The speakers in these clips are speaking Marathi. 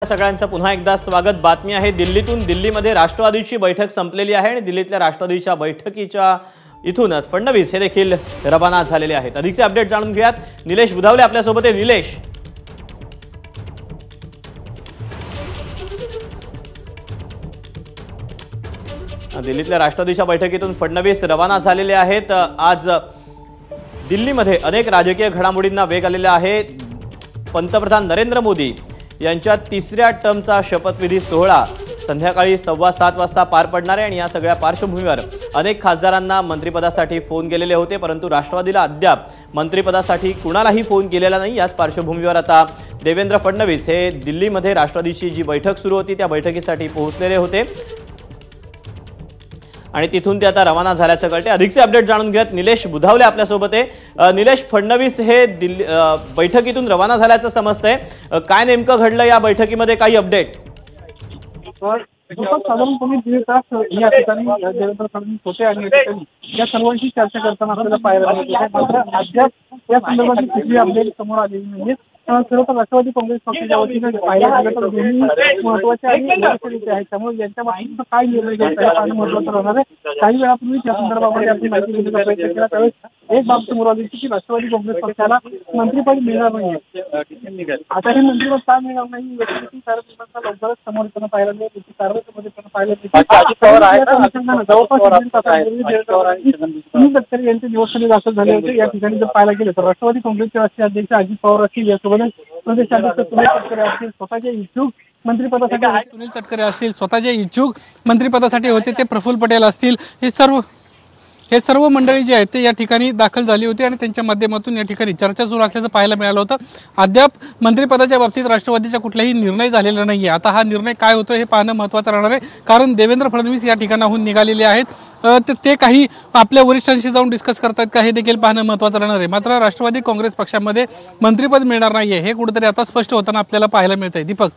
सगळ्यांचं पुन्हा एकदा स्वागत। बातमी आहे दिल्लीतून। दिल्लीमध्ये राष्ट्रवादीची बैठक संपलेली आहे आणि दिल्लीतल्या राष्ट्रवादीच्या बैठकीच्या इथूनच फडणवीस हे देखील रवाना झालेले आहेत। अधिकचे अपडेट जाणून घेऊयात। निलेश बुधावले आपल्या सोबत आहे। निलेश, दिल्लीतल्या राष्ट्रवादीच्या बैठकीतून फडणवीस रवाना झालेले आहेत। आज दिल्लीमध्ये अनेक राजकीय घडामोडींना वेग आलेला आहे। पंतप्रधान नरेंद्र मोदी यांच्या तिसऱ्या टर्मचा शपथविधी सोहळा संध्याकाळी 7:15 वाजता पार पडणार आहे आणि या सगळ्या पार्श्वभूमीवर अनेक खासदारांना मंत्रिपदासाठी फोन गेलेले होते, परंतु राष्ट्रवादीला अद्याप मंत्रिपदासाठी कुणालाही फोन केलेला नाही। याच पार्श्वभूमीवर आता देवेंद्र फडणवीस हे दिल्लीमध्ये राष्ट्रवादीची जी बैठक सुरू होती त्या बैठकीसाठी पोहोचलेले होते आणि तिथून ते आता रवाना झाल्याचं कळते। अधिकचे अपडेट जाणून घेत निलेश बुधावले आपल्या सोबत आहे। निलेश, फडणवीस हे दिल्ली बैठकीतून रवाना झाल्याचं समजतंय, काय नेमकं घडलं या बैठकीमध्ये, काही अपडेट? साधारणपणे 1.5 तास या ठिकाणी देवेंद्र फडणवीस होते आणि या ठिकाणी या सर्वांशी चर्चा करताना आपल्याला पाहायला मिळत आहे। मात्र अद्याप या संदर्भात कुठली अपडेट समोर आलेली नाहीये। खरं तर राष्ट्रवादी काँग्रेस पक्षाच्या वतीने पाहायला गेलं तर दोन्ही महत्त्वाचे आणि वरिष्ठ नेते आहेत, त्यामुळे यांच्या बाबतीत काय निर्णय घ्यायचा हे पाहणं महत्त्वाचं राहणार आहे। काही वेळापूर्वी या संदर्भामध्ये आपण माहिती देण्याचा प्रयत्न केला, त्यावेळेस एक बाब समोर आली की राष्ट्रवादी काँग्रेस पक्षाला मंत्रिपद मिळणार नाहीये। आता हे मंत्रिपद का मिळणार नाही याची कार्यकर्त्यांचा लवकरच समोर येताना पाहायला मिळेल। त्याची कारवाईमध्ये पाहायला सुनील तटकरे यांचे निवासस्थानी दाखल झाले होते। या ठिकाणी जर पाहायला गेलं तर राष्ट्रवादी काँग्रेसचे राष्ट्रीय अध्यक्ष अजित पवार असतील, यासोबत प्रदेशाध्यक्ष सुनील तटकरे असतील, स्वतःचे इच्छुक मंत्रिपदासाठी सुनील तटकरे असतील, स्वतःचे इच्छुक मंत्रिपदासाठी होते ते प्रफुल्ल पटेल असतील, हे सर्व मंडळी जे आहेत ते या ठिकाणी दाखल झाली होती आणि त्यांच्या माध्यमातून या ठिकाणी चर्चा सुरू असल्याचं पाहायला मिळालं होतं। अद्याप मंत्रिपदाच्या बाबतीत राष्ट्रवादीचा कुठलाही निर्णय झालेला नाहीये। आता हा निर्णय काय होतो हे पाहणं महत्त्वाचं राहणार आहे, कारण देवेंद्र फडणवीस या ठिकाणाहून निघालेले आहेत। ते काही आपल्या वरिष्ठांशी जाऊन डिस्कस करतात का हे देखील पाहणं महत्त्वाचं राहणार आहे। मात्र राष्ट्रवादी काँग्रेस पक्षामध्ये मंत्रिपद मिळणार नाहीये हे कुठेतरी आता स्पष्ट होताना आपल्याला पाहायला मिळतंय। दीपक,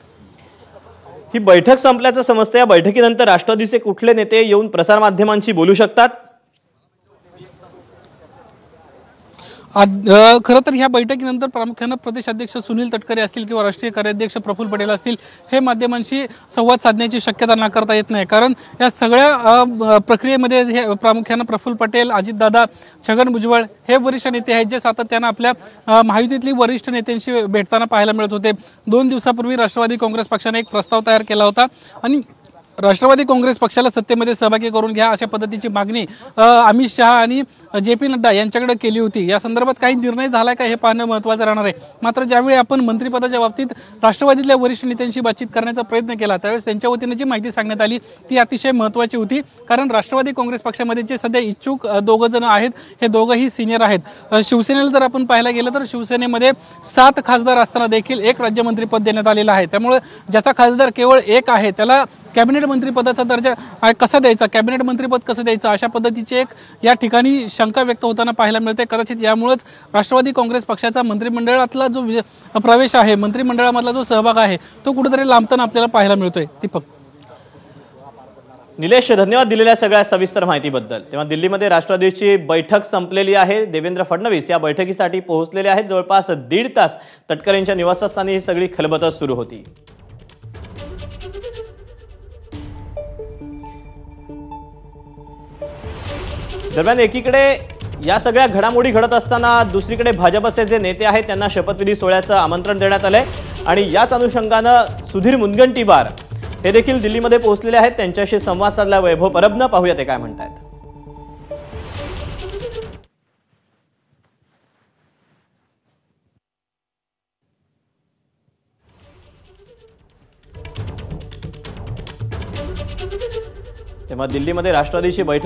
ही बैठक संपल्याचं समजतं। या बैठकीनंतर राष्ट्रवादीचे कुठले नेते येऊन प्रसारमाध्यमांशी बोलू शकतात? खरं तर ह्या बैठकीनंतर प्रामुख्यानं प्रदेशाध्यक्ष सुनील तटकरे असतील किंवा राष्ट्रीय कार्याध्यक्ष प्रफुल्ल पटेल असतील, हे माध्यमांशी संवाद साधण्याची शक्यता नाकारता येत नाही, कारण या सगळ्या प्रक्रियेमध्ये हे प्रामुख्यानं प्रफुल्ल पटेल, अजितदादा, छगन भुजबळ हे वरिष्ठ नेते आहेत जे सातत्यानं आपल्या महायुतीतली वरिष्ठ नेत्यांशी भेटताना पाहायला मिळत होते। 2 दिवसापूर्वी राष्ट्रवादी काँग्रेस पक्षाने एक प्रस्ताव तयार केला होता आणि राष्ट्रवादी काँग्रेस पक्षाला सत्तेमध्ये सहभागी करून घ्या अशा पद्धतीची मागणी अमित शहा आणि JP नड्डा यांच्याकडे केली होती। या संदर्भात काही निर्णय झाला का हे पाहणं महत्त्वाचं राहणार आहे। मात्र ज्यावेळी आपण मंत्रिपदाच्या बाबतीत राष्ट्रवादीतल्या वरिष्ठ नेत्यांशी बातचीत करण्याचा प्रयत्न केला, त्यावेळेस त्यांच्या वतीने जी माहिती सांगण्यात आली ती अतिशय महत्त्वाची होती, कारण राष्ट्रवादी काँग्रेस पक्षामध्ये जे सध्या इच्छुक 2 जण आहेत हे दोघंही सिनियर आहेत। शिवसेनेला जर आपण पाहायला गेलं तर शिवसेनेमध्ये 7 खासदार असताना देखील 1 राज्यमंत्रीपद देण्यात आलेलं आहे, त्यामुळे ज्याचा खासदार केवळ 1 आहे त्याला कॅबिनेट मंत्रिपदाचा दर्जा कसा द्यायचा, कॅबिनेट मंत्रिपद कसं द्यायचं अशा पद्धतीची एक या ठिकाणी शंका व्यक्त होताना पाहायला मिळते। कदाचित यामुळेच राष्ट्रवादी काँग्रेस पक्षाचा मंत्रिमंडळातला जो प्रवेश आहे, मंत्रिमंडळामधला जो सहभाग आहे तो कुठेतरी लांबताना आपल्याला पाहायला मिळतोय। दीपक, निलेश, धन्यवाद दिलेल्या सगळ्या सविस्तर माहितीबद्दल। तेव्हा दिल्लीमध्ये राष्ट्रवादीची बैठक संपलेली आहे। देवेंद्र फडणवीस या बैठकीसाठी पोहोचलेले आहेत। जवळपास 1.5 तास तटकरेंच्या निवासस्थानी ही सगळी खलबतं सुरू होती। दरम्यान एकीकडे या सगळ्या घडामोडी घडत असताना दुसरीकडे भाजपचे जे नेते आहेत त्यांना शपथविधी सोहळ्याचं आमंत्रण देण्यात आलंय आणि याच अनुषंगानं सुधीर मुनगंटीवार हे देखील दिल्लीमध्ये पोहोचलेले आहेत। त्यांच्याशी संवाद साधला वैभव परबनं, पाहूया ते काय म्हणतायत। तेव्हा दिल्लीमध्ये राष्ट्रवादीची बैठक